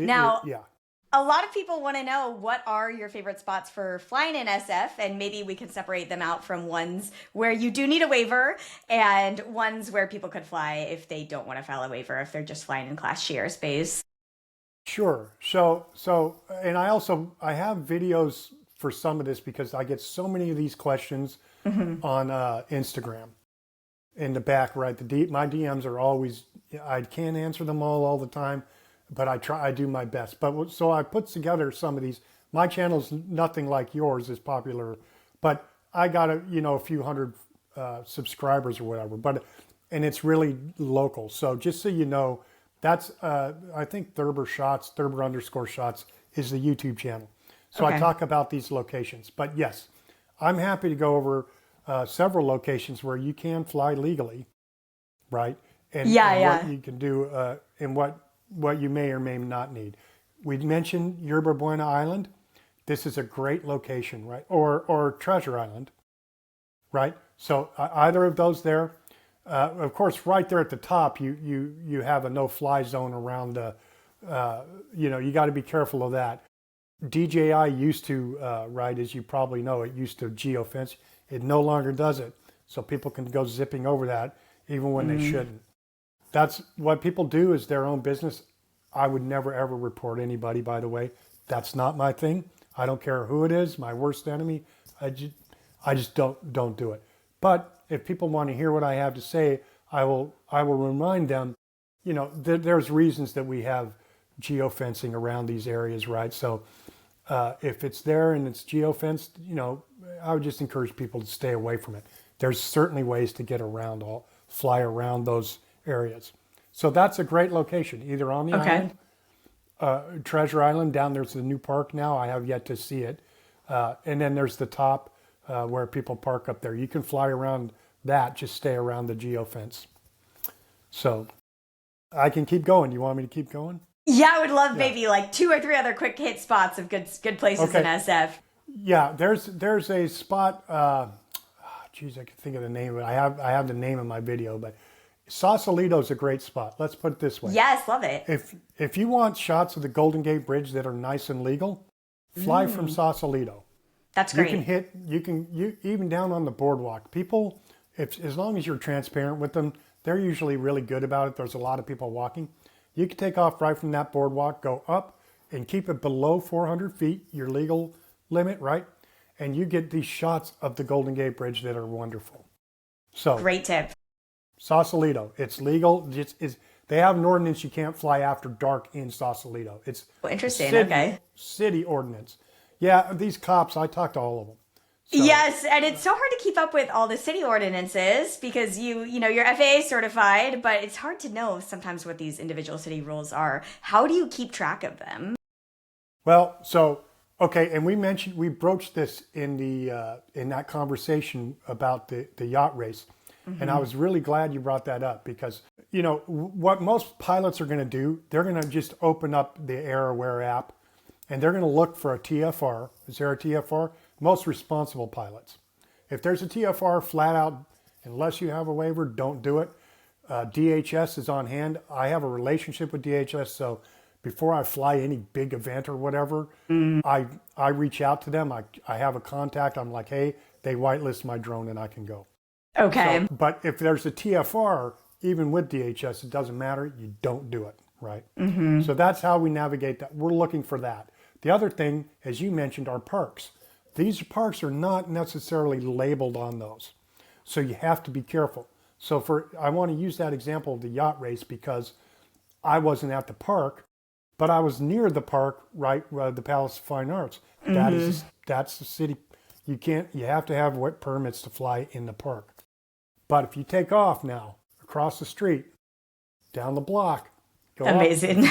Now, Yeah. a lot of people want to know what are your favorite spots for flying in SF, and maybe we can separate them out from ones where you do need a waiver and ones where people could fly if they don't want to file a waiver, if they're just flying in Class G airspace. Sure. And I have videos for some of this because I get so many of these questions on Instagram. In the back, right? My DMs are always, I can't answer them all the time, but I do my best. But so I put together some of these. My channel's nothing like yours is popular, but I got a few hundred subscribers or whatever. And it's really local. So just so you know, that's I think Thurber underscore shots is the YouTube channel. So I Okay. talk about these locations. But yes, I'm happy to go over several locations where you can fly legally, right? Yeah, And what yeah. you can do and what you may or may not need. We mentioned Yerba Buena Island. This is a great location, right? Or Treasure Island, right? So either of those there. Of course, right there at the top, you have a no-fly zone around. You got to be careful of that. DJI used to, right, as you probably know, it used to geofence. It no longer does it. So people can go zipping over that even when they shouldn't. That's what people do is their own business. I would never ever report anybody, by the way. That's not my thing. I don't care who it is, my worst enemy. I just don't do it. But if people want to hear what I have to say, I will remind them, there's reasons that we have geofencing around these areas, right? So if it's there and it's geofenced, I would just encourage people to stay away from it. There's certainly ways to get around fly around those areas. So that's a great location, either on the Okay. island, Treasure Island, down there's the new park now. I have yet to see it. And then there's the top where people park up there. You can fly around that, just stay around the geofence. So I can keep going. You want me to keep going? Yeah, I would love Yeah. maybe like two or three other quick hit spots of good places in Okay. SF. Yeah, there's a spot. Geez, I can think of the name of it. I have the name of my video, but Sausalito is a great spot. Let's put it this way: Yes, love it. if you want shots of the Golden Gate Bridge that are nice and legal, fly from Sausalito. That's You can great. you even down on the boardwalk. People, if as long as you're transparent with them, they're usually really good about it. There's a lot of people walking. You can take off right from that boardwalk, go up, and keep it below 400 feet, your legal limit, right? And you get these shots of the Golden Gate Bridge that are wonderful. So Great tip. Sausalito, it's legal. They have an ordinance you can't fly after dark in Sausalito. It's Well, a interesting. Okay. city ordinance. Yeah, these cops, I talked to all of them. So Yes, and it's so hard to keep up with all the city ordinances because you're FAA certified, but it's hard to know sometimes what these individual city rules are. How do you keep track of them? Well, okay, and we broached this in that conversation about the yacht race, and I was really glad you brought that up because what most pilots are going to do, they're going to just open up the AirAware app, and they're going to look for a TFR. Is there a TFR? Most responsible pilots. If there's a TFR, flat out, unless you have a waiver, don't do it. DHS is on hand. I have a relationship with DHS, so before I fly any big event or whatever, I reach out to them. I have a contact. I'm like, hey, they whitelist my drone and I can go. So, Okay. but if there's a TFR, even with DHS, it doesn't matter. You don't do it, right? So that's how we navigate that. We're looking for that. The other thing, as you mentioned, are parks. These parks are not necessarily labeled on those. So you have to be careful. I want to use that example of the yacht race because I wasn't at the park, but I was near the park, right, the Palace of Fine Arts. That's the city. You have to have wet permits to fly in the park. But if you take off now across the street, down the block, go up, Amazing.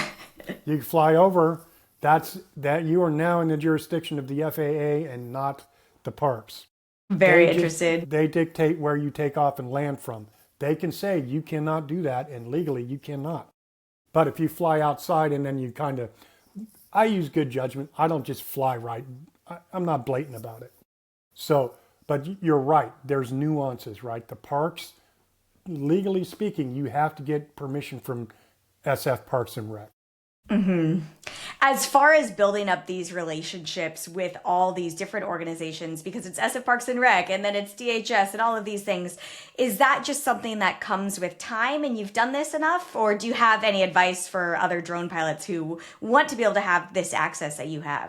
you can fly over. That you are now in the jurisdiction of the FAA and not the parks. Very interested. They dictate where you take off and land from. They can say you cannot do that, and legally you cannot. But if you fly outside and then I use good judgment. I don't just fly right. I'm not blatant about it. So, but you're right. There's nuances, right? The parks, legally speaking, you have to get permission from SF Parks and Rec. As far as building up these relationships with all these different organizations, because it's SF Parks and Rec and then it's DHS and all of these things, is that just something that comes with time and you've done this enough? Or do you have any advice for other drone pilots who want to be able to have this access that you have?